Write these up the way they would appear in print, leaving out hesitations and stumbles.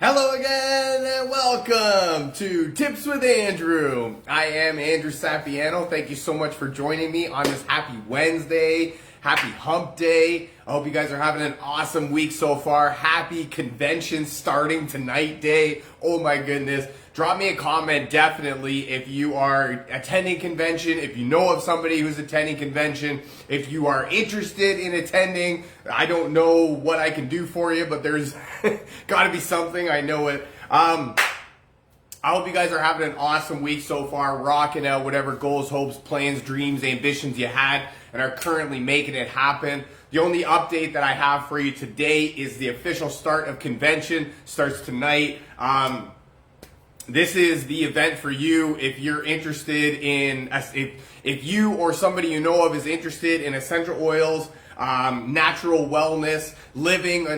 Hello again and welcome to Tips with Andrew. I am Andrew Sapiano. Thank you so much for joining me on this happy Wednesday, happy hump day. I hope you guys are having an awesome week so far. Happy convention starting tonight day. Oh my goodness. Drop me a comment definitely if you are attending convention, if you know of somebody who's attending convention, if you are interested in attending. I don't know what I can do for you, but there's got to be something. I know it. I hope you guys are having an awesome week so far, rocking out whatever goals, hopes, plans, dreams, ambitions you had and are currently making it happen. The only update that I have for you today is the official start of convention. Starts tonight. This is the event for you if you're interested in, if you or somebody you know of is interested in essential oils, natural wellness, living a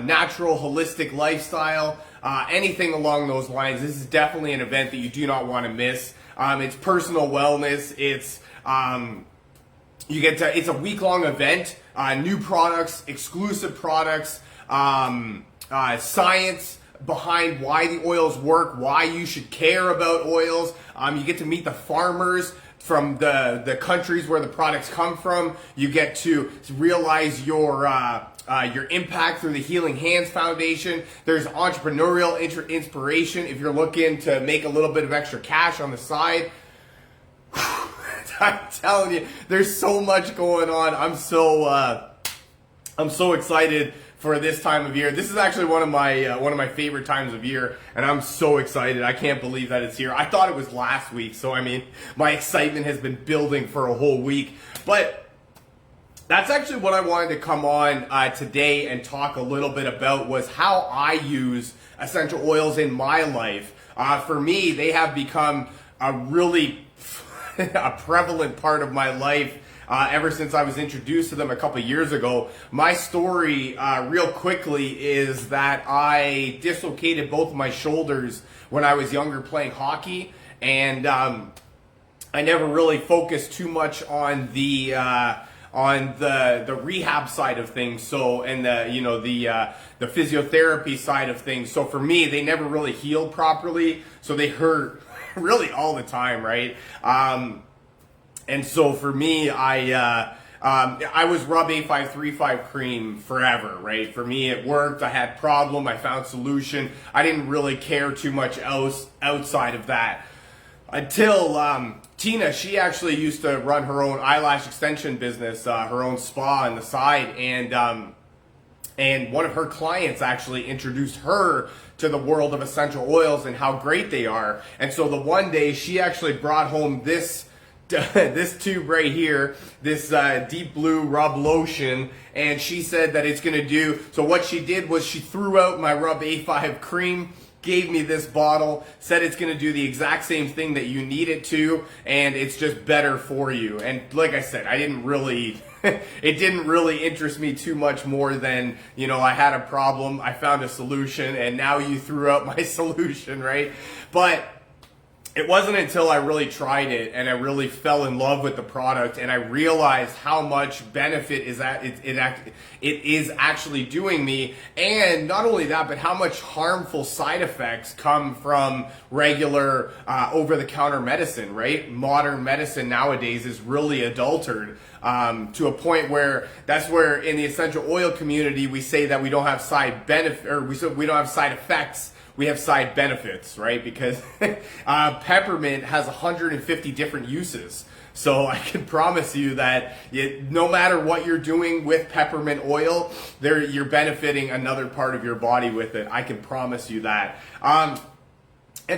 natural holistic lifestyle, anything along those lines. This is definitely an event that you do not want to miss. It's personal wellness. It's it's a week-long event. New products, exclusive products, science behind why the oils work, why you should care about oils. You get to meet the farmers from the countries where the products come from. You get to realize your impact through the Healing Hands Foundation. There's entrepreneurial inspiration if you're looking to make a little bit of extra cash on the side. I'm telling you, there's so much going on. I'm so excited for this time of year. This is actually one of my favorite times of year, and I'm so excited. I can't believe that it's here. I thought it was last week, so I mean, my excitement has been building for a whole week. But that's actually what I wanted to come on today and talk a little bit about, was how I use essential oils in my life. For me, they have become a really a prevalent part of my life. Ever since I was introduced to them a couple years ago. My story, real quickly, is that I dislocated both of my shoulders when I was younger playing hockey, and I never really focused too much on the rehab side of things. So, and the physiotherapy side of things. So for me, they never really healed properly. So they hurt really all the time, right? And so for me, I was rub A535 cream forever, right? For me, it worked. I had problem. I found solution. I didn't really care too much else outside of that. Until Tina, she actually used to run her own eyelash extension business, her own spa on the side. And one of her clients actually introduced her to the world of essential oils and how great they are. And so the one day she actually brought home this tube right here, this deep blue rub lotion, and she said that it's gonna do, so what she did was she threw out my Rub A5 cream, gave me this bottle, said it's gonna do the exact same thing that you need it to, and it's just better for you. And like I said, I didn't really, it didn't really interest me too much more than, I had a problem, I found a solution, and now you threw out my solution, right? But it wasn't until I really tried it and I really fell in love with the product and I realized how much benefit is that it is actually doing me, and not only that, but how much harmful side effects come from regular over-the-counter medicine, right? Modern medicine nowadays is really adulterated to a point where that's where in the essential oil community we say that we don't have side benefit, or we don't have side effects. We have side benefits, right? Because Peppermint has 150 different uses. So I can promise you that no matter what you're doing with peppermint oil, you're benefiting another part of your body with it. I can promise you that. And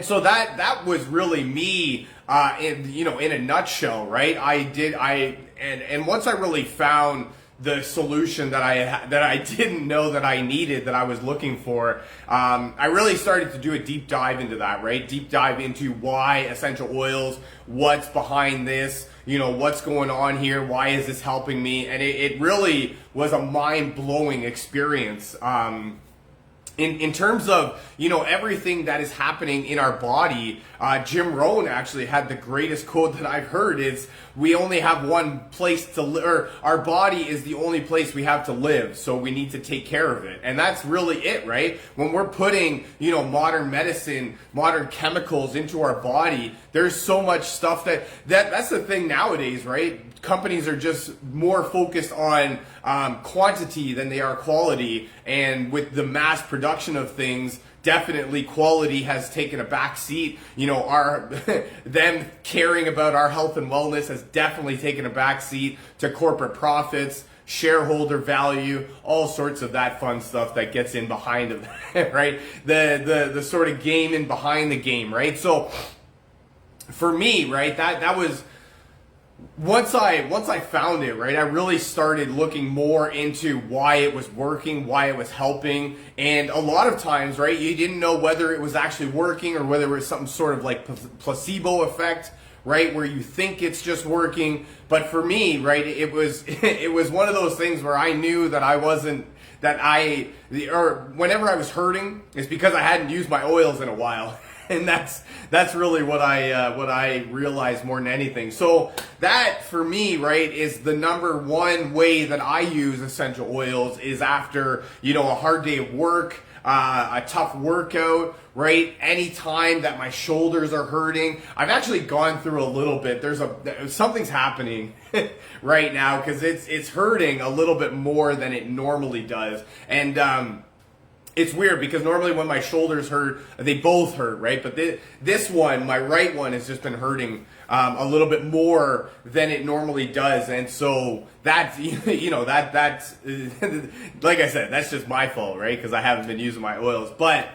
so that was really me, in a nutshell, right? And once I really found the solution that I didn't know that I needed, that I was looking for, I really started to do a deep dive into that, right? Deep dive into why essential oils, what's behind this, what's going on here, why is this helping me? And it really was a mind-blowing experience. in terms of, everything that is happening in our body, Jim Rohn actually had the greatest quote that I've heard is, we only have one place to live, or our body is the only place we have to live, so we need to take care of it. And that's really it, right? When we're putting, modern medicine, modern chemicals into our body, there's so much stuff that's the thing nowadays, right? Companies are just more focused on quantity than they are quality, and with the mass production of things, definitely quality has taken a back seat. Them caring about our health and wellness has definitely taken a back seat to corporate profits, shareholder value, all sorts of that fun stuff that gets in behind of that, right? The sort of game in behind the game, right? So for me, right, that was, once I found it, right, I really started looking more into why it was working, why it was helping. And a lot of times, right, you didn't know whether it was actually working or whether it was some sort of like placebo effect, right, where you think it's just working. But for me, right, it was one of those things where I knew that whenever I was hurting, it's because I hadn't used my oils in a while. And that's really what I realized more than anything. So that for me, right, is the number one way that I use essential oils is after, a hard day of work, a tough workout, right? Anytime that my shoulders are hurting. I've actually gone through a little bit. Something's happening right now because it's hurting a little bit more than it normally does. And it's weird because normally when my shoulders hurt, they both hurt, right? But this one, my right one, has just been hurting a little bit more than it normally does. And so that's, that's, like I said, that's just my fault, right? Because I haven't been using my oils. But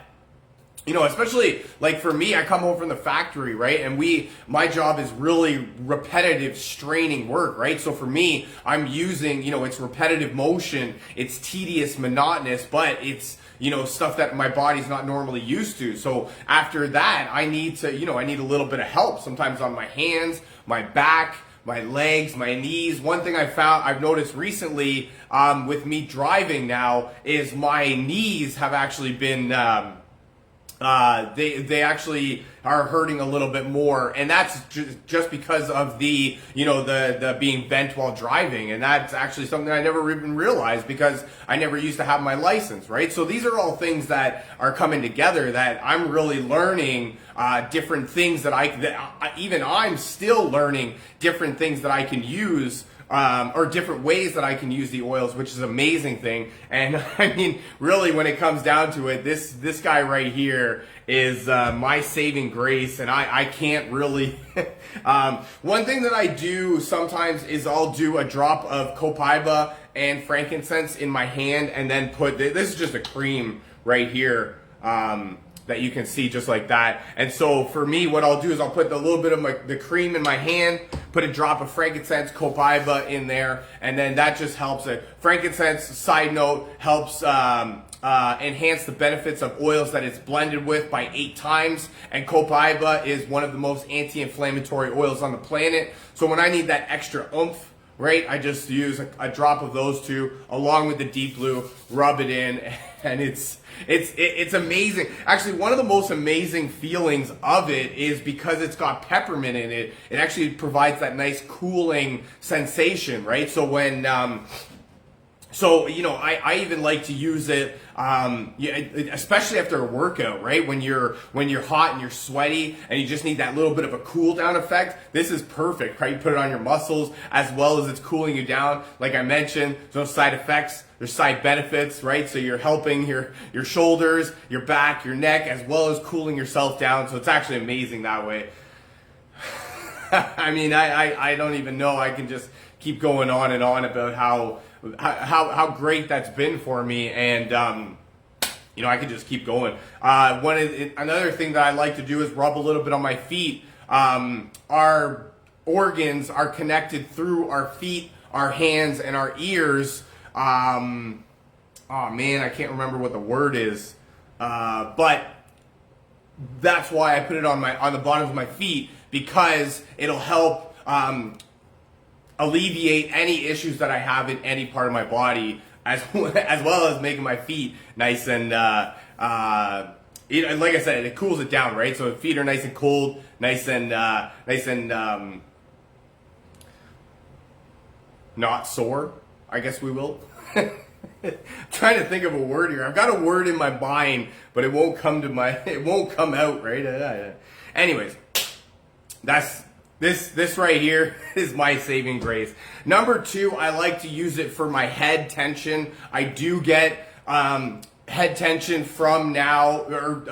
especially like for me, I come home from the factory, right? And my job is really repetitive, straining work, right? So for me, I'm using, it's repetitive motion, it's tedious, monotonous, but it's, stuff that my body's not normally used to. So after that, I need a little bit of help, sometimes on my hands, my back, my legs, my knees. One thing I've noticed recently with me driving now is my knees have actually been, they actually are hurting a little bit more, and that's just because of the being bent while driving. And that's actually something I never even realized because I never used to have my license, right? So these are all things that are coming together that I'm really learning different things even I'm still learning different things that I can use, or different ways that I can use the oils, which is an amazing thing. And I mean, really, when it comes down to it, this guy right here is my saving grace, and I can't really. One thing that I do sometimes is I'll do a drop of copaiba and frankincense in my hand, and then this is just a cream right here. That you can see just like that. And so for me, what I'll do is I'll put a little bit of the cream in my hand, put a drop of frankincense, copaiba in there, and then that just helps it. Frankincense, side note, helps enhance the benefits of oils that it's blended with by 8 times. And copaiba is one of the most anti-inflammatory oils on the planet. So when I need that extra oomph, right, I just use a drop of those two along with the deep blue, rub it in, and it's amazing. Actually, one of the most amazing feelings of it is because it's got peppermint in it. It actually provides that nice cooling sensation, right? So when I even like to use it, especially after a workout, right? When you're hot and you're sweaty and you just need that little bit of a cool down effect. This is perfect, right? You put it on your muscles as well as it's cooling you down. Like I mentioned, there's no side effects. There's side benefits, right? So you're helping your shoulders, your back, your neck, as well as cooling yourself down. So it's actually amazing that way. I mean, I don't even know. I can just keep going on and on about how great that's been for me, and I could just keep going. Another thing that I like to do is rub a little bit on my feet. Our organs are connected through our feet, our hands, and our ears. Oh man, I can't remember what the word is, but that's why I put it on the bottom of my feet, because it'll help alleviate any issues that I have in any part of my body. as well as making my feet nice and like I said, it cools it down, right? So feet are nice and cold, nice and not sore, I guess we will. Trying to think of a word here. I've got a word in my mind, but it won't come out, right? Anyways, that's this right here is my saving grace. Number 2, I like to use it for my head tension. I do get head tension from now, or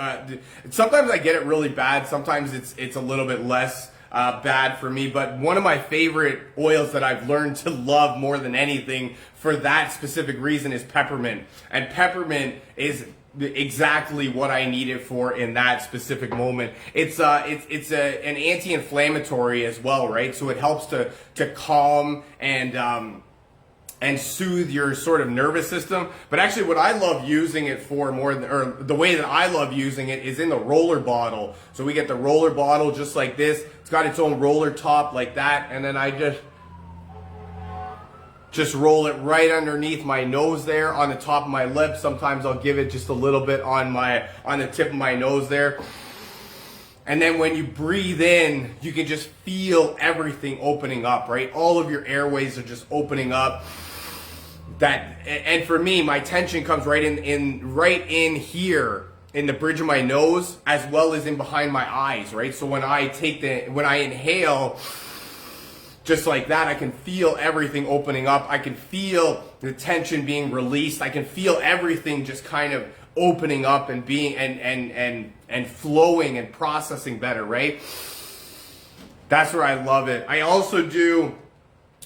sometimes I get it really bad. Sometimes it's a little bit less bad for me, but one of my favorite oils that I've learned to love more than anything for that specific reason is peppermint. And peppermint is exactly what I need it for in that specific moment. It's an anti-inflammatory as well, right? So it helps to calm and soothe your sort of nervous system. But actually what I love using it for or the way that I love using it is in the roller bottle. So we get the roller bottle just like this. It's got its own roller top like that. And then I just roll it right underneath my nose there on the top of my lip. Sometimes I'll give it just a little bit on the tip of my nose there. And then when you breathe in, you can just feel everything opening up, right? All of your airways are just opening up. And for me, my tension comes right in here in the bridge of my nose, as well as in behind my eyes, right? So when I inhale, just like that, I can feel everything opening up. I can feel the tension being released. I can feel everything just kind of opening up and being and flowing and processing better, right? That's where I love it. I also do,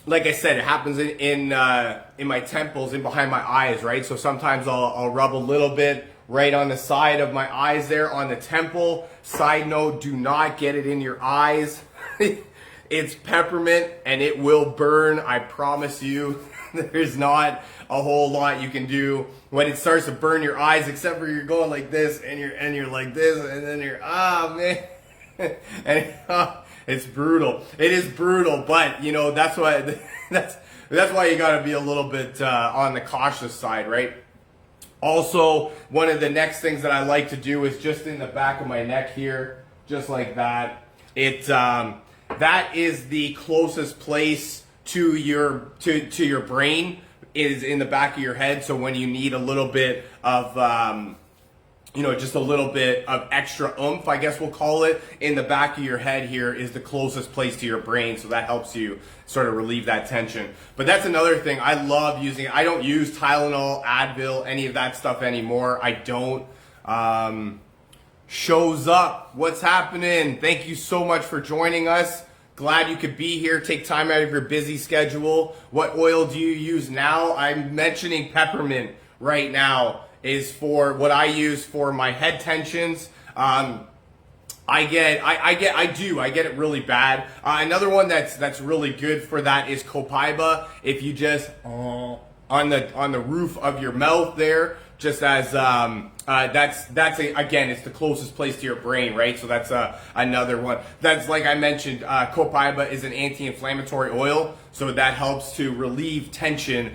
like I said, it happens in my temples, in behind my eyes, right? So sometimes I'll rub a little bit right on the side of my eyes there, on the temple. Side note, do not get it in your eyes. It's peppermint and it will burn, I promise you. There's not a whole lot you can do when it starts to burn your eyes, except for you're going like this and you're like this, and then you're man. And it's brutal. It is brutal, but you know that's why you got to be a little bit on the cautious side, right? Also, one of the next things that I like to do is just in the back of my neck here, just like that. That is the closest place to your brain, is in the back of your head. So when you need a little bit of just a little bit of extra oomph, I guess we'll call it, in the back of your head here is the closest place to your brain. So that helps you sort of relieve that tension. But that's another thing. I love using it. I don't use Tylenol, Advil, any of that stuff anymore. I don't. Shows up. What's happening? Thank you so much for joining us. Glad you could be here. Take time out of your busy schedule. What oil do you use now? I'm mentioning peppermint right now is for what I use for my head tensions. I get it really bad. Another one that's really good for that is copaiba. If you just on the roof of your mouth there, just as again, it's the closest place to your brain, right? So that's another one. That's, like I mentioned, copaiba is an anti-inflammatory oil, so that helps to relieve tension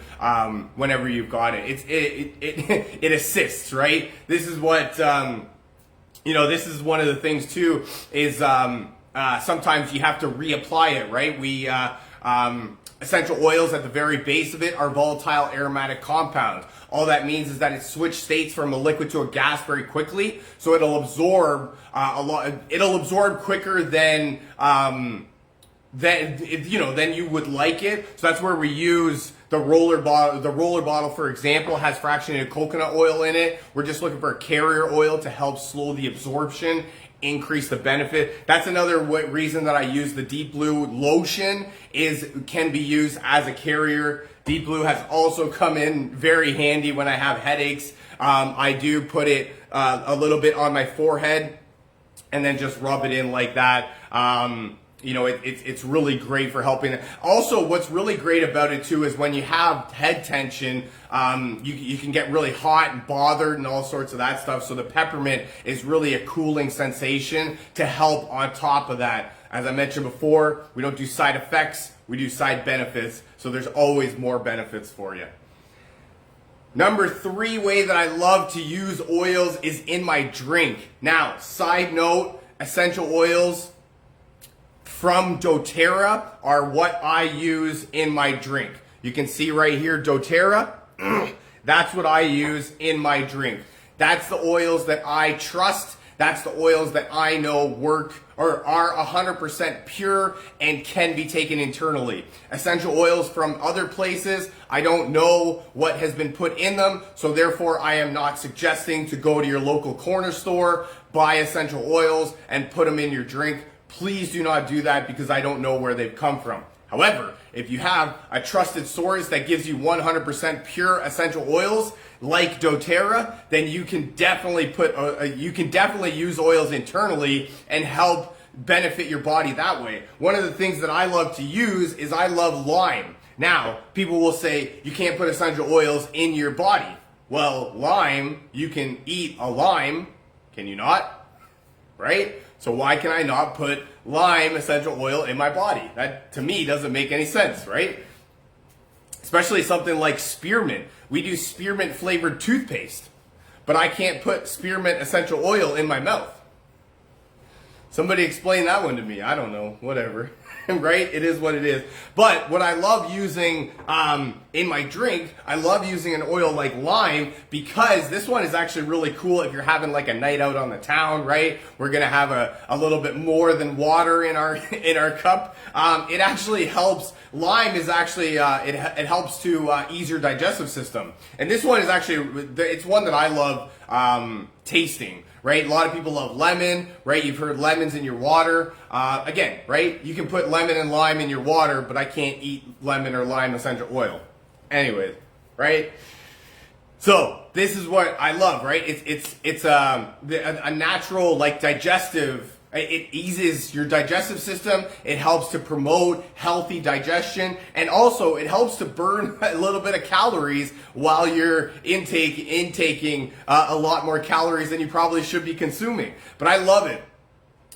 whenever you've got it. It assists, right? This is what this is one of the things too, is sometimes you have to reapply it, right? We essential oils at the very base of it are volatile aromatic compounds. All that means is that it switches states from a liquid to a gas very quickly, so it'll absorb It'll absorb quicker than you would like it. So that's where we use the roller bottle. The roller bottle, for example, has fractionated coconut oil in it. We're just looking for a carrier oil to help slow the absorption, increase the benefit. That's another reason that I use the Deep Blue lotion, can be used as a carrier. Deep Blue has also come in very handy when I have headaches. I do put it a little bit on my forehead and then just rub it in like that. It's really great for helping. Also, what's really great about it too is when you have head tension, you can get really hot and bothered and all sorts of that stuff. So the peppermint is really a cooling sensation to help on top of that. As I mentioned before, we don't do side effects, we do side benefits. So there's always more benefits for you. Number 3 way that I love to use oils is in my drink. Now, side note, essential oils from doTERRA are what I use in my drink. You can see right here, doTERRA. That's what I use in my drink. That's the oils that I trust. That's the oils that I know work or are 100% pure and can be taken internally. Essential oils from other places, I don't know what has been put in them, so therefore I am not suggesting to go to your local corner store, buy essential oils, and put them in your drink. Please do not do that because I don't know where they've come from. However, if you have a trusted source that gives you 100% pure essential oils like doTERRA, then you can definitely use oils internally and help benefit your body that way. One of the things that I love to use is I love lime. Now, people will say you can't put essential oils in your body. Well, lime, you can eat a lime, can you not? Right? So why can I not put lime essential oil in my body? That to me doesn't make any sense, right? Especially something like spearmint. We do spearmint flavored toothpaste, but I can't put spearmint essential oil in my mouth. Somebody explain that one to me. I don't know, whatever. Right? It is what it is. But what I love using in my drink, I love using an oil like lime because this one is actually really cool if you're having like a night out on the town, right? We're going to have a little bit more than water in our cup. It actually helps. Lime is actually, it helps to ease your digestive system. And this one is actually, it's one that I love tasting. Right? A lot of people love lemon, right? You've heard lemons in your water. Again, right? You can put lemon and lime in your water, but I can't eat lemon or lime essential oil. Anyways, right? So this is what I love, right? It's a natural like digestive. It eases your digestive system. It helps to promote healthy digestion, and also it helps to burn a little bit of calories while you're intaking a lot more calories than you probably should be consuming. But I love it.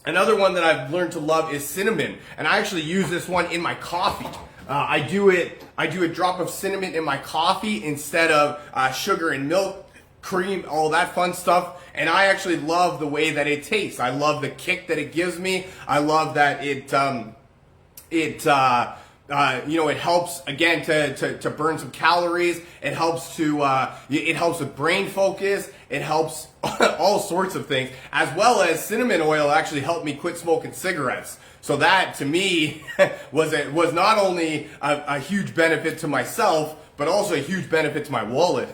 Another one that I've learned to love is cinnamon, and I actually use this one in my coffee. I do a drop of cinnamon in my coffee instead of sugar and milk, cream, all that fun stuff. And I actually love the way that it tastes. I love the kick that it gives me. I love that it helps again to burn some calories. It helps with brain focus. It helps all sorts of things, as well as cinnamon oil actually helped me quit smoking cigarettes. So that to me was not only a huge benefit to myself, but also a huge benefit to my wallet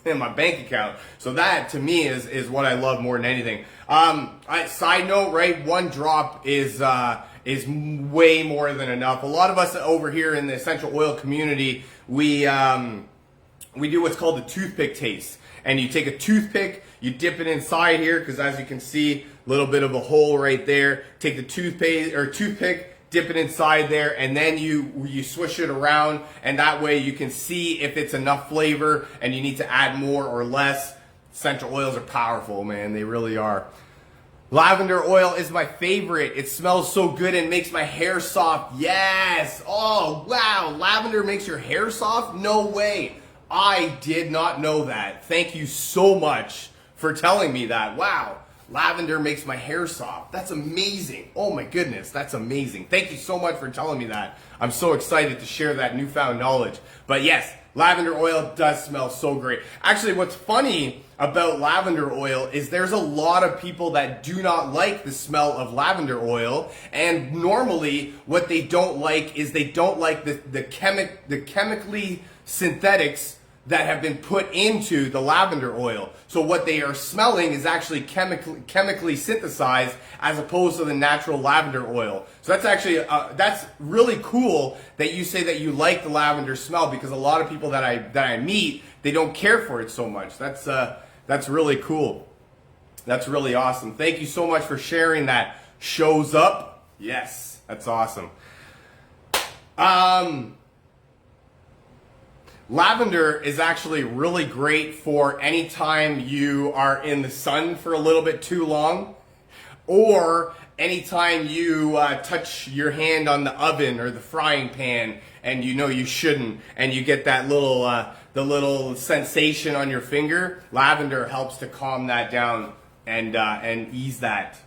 in my bank account. So that to me is what I love more than anything. Side note, right? One drop is way more than enough. A lot of us over here in the essential oil community, we do what's called the toothpick taste. And you take a toothpick, you dip it inside here, because as you can see, a little bit of a hole right there. Take the toothpick, dip it inside there, and then you swish it around, and that way you can see if it's enough flavor and you need to add more or less. Essential oils are powerful, man. They really are. Lavender oil is my favorite. It smells so good and makes my hair soft. Yes! Oh, wow. Lavender makes your hair soft? No way. I did not know that. Thank you so much for telling me that. Wow. Lavender makes my hair soft. That's amazing. Oh my goodness, that's amazing. Thank you so much for telling me that. I'm so excited to share that newfound knowledge. But yes, lavender oil does smell so great. Actually, what's funny about lavender oil is there's a lot of people that do not like the smell of lavender oil, and normally what they don't like is they don't like the chemically synthetics that have been put into the lavender oil. So what they are smelling is actually chemically synthesized as opposed to the natural lavender oil. So that's actually, that's really cool that you say that you like the lavender smell, because a lot of people that I meet, they don't care for it so much. That's really cool. That's really awesome. Thank you so much for sharing that. Shows up. Yes, that's awesome. Lavender is actually really great for any time you are in the sun for a little bit too long, or anytime you touch your hand on the oven or the frying pan and you know you shouldn't, and you get that little the little sensation on your finger, lavender helps to calm that down and ease that.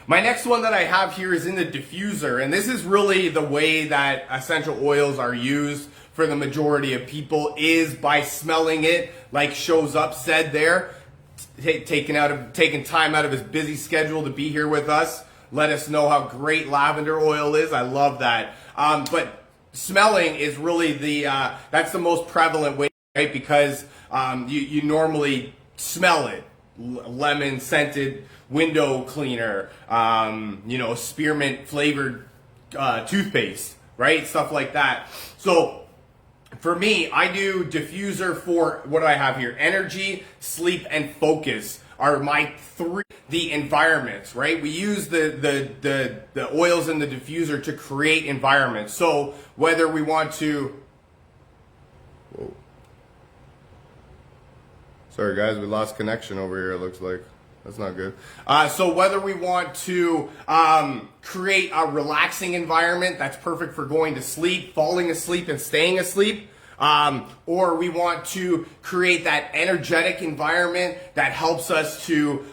My next one that I have here is in the diffuser, and this is really the way that essential oils are used for the majority of people, is by smelling it, like Shows Up said there, taking time out of his busy schedule to be here with us, let us know how great lavender oil is. I love that. But smelling is really that's the most prevalent way, right? Because you normally smell it. Lemon scented window cleaner, spearmint flavored toothpaste, right? Stuff like that. So for me, I do diffuser for, what do I have here? Energy, sleep, and focus are my three. The environments, right? We use the oils in the diffuser to create environments. So whether we want to, whoa. Sorry guys, we lost connection over here, it looks like. That's not good. So whether we want to create a relaxing environment that's perfect for going to sleep, falling asleep, and staying asleep, or we want to create that energetic environment that helps us to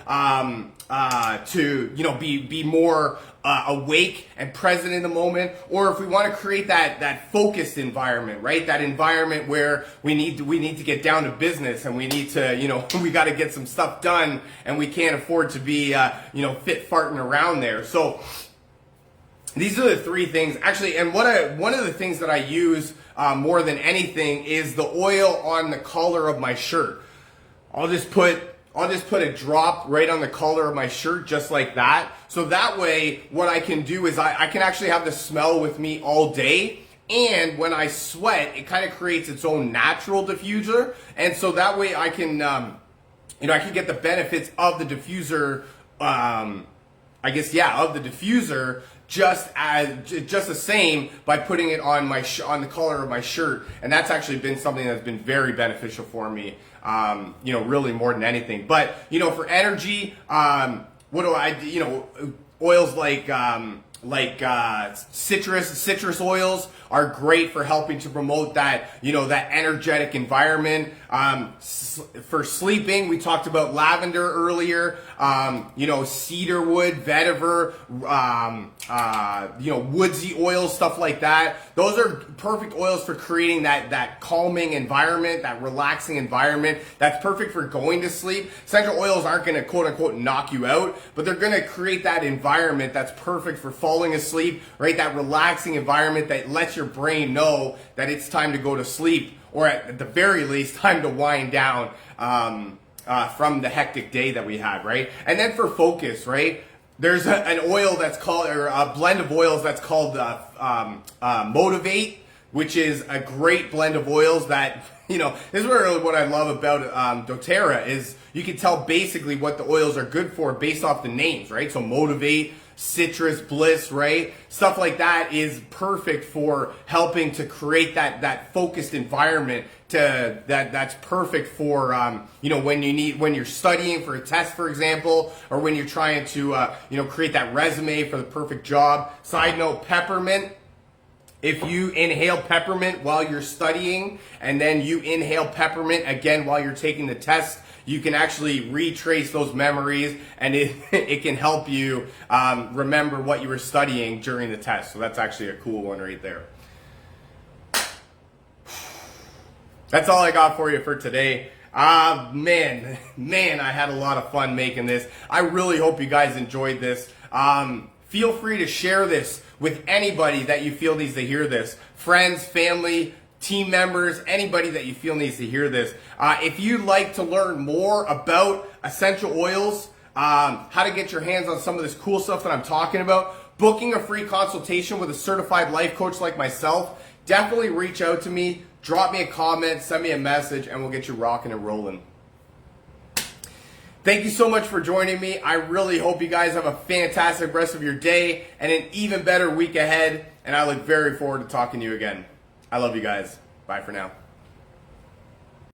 be more awake and present in the moment, or if we want to create that focused environment, right? That environment where we need to get down to business, and we need to, we got to get some stuff done, and we can't afford to be fit farting around there. So these are the three things actually. And one of the things that I use more than anything is the oil on the collar of my shirt. I'll just put a drop right on the collar of my shirt, just like that. So that way, what I can do is I can actually have the smell with me all day. And when I sweat, it kind of creates its own natural diffuser. And so that way I can, I can get the benefits of the diffuser, of the diffuser, just the same by putting it on the collar of my shirt. And that's actually been something that's been very beneficial for me, really more than anything. But, for energy, what do I do? Oils like citrus oils are great for helping to promote that, that energetic environment. For sleeping, we talked about lavender earlier, cedarwood, vetiver, woodsy oils, stuff like that. Those are perfect oils for creating that calming environment, that relaxing environment. That's perfect for going to sleep. Essential oils aren't going to quote unquote knock you out, but they're going to create that environment that's perfect for falling asleep, right? That relaxing environment that lets your brain know that it's time to go to sleep, or at the very least, time to wind down from the hectic day that we had, right? And then for focus, right? There's an oil that's called, or a blend of oils that's called Motivate, which is a great blend of oils that, this is really what I love about doTERRA is you can tell basically what the oils are good for based off the names, right? So Motivate, Citrus, Bliss, right? Stuff like that is perfect for helping to create that focused environment that's perfect for when you're studying for a test, for example, or when you're trying to create that resume for the perfect job. Side note, peppermint. If you inhale peppermint while you're studying, and then you inhale peppermint again while you're taking the test, you can actually retrace those memories, and it can help you remember what you were studying during the test. So that's actually a cool one right there. That's all I got for you for today. Man, I had a lot of fun making this. I really hope you guys enjoyed this. Feel free to share this with anybody that you feel needs to hear this. Friends, family, team members, anybody that you feel needs to hear this. If you'd like to learn more about essential oils, how to get your hands on some of this cool stuff that I'm talking about, booking a free consultation with a certified life coach like myself, definitely reach out to me, drop me a comment, send me a message, and we'll get you rocking and rolling. Thank you so much for joining me. I really hope you guys have a fantastic rest of your day and an even better week ahead, and I look very forward to talking to you again. I love you guys. Bye for now.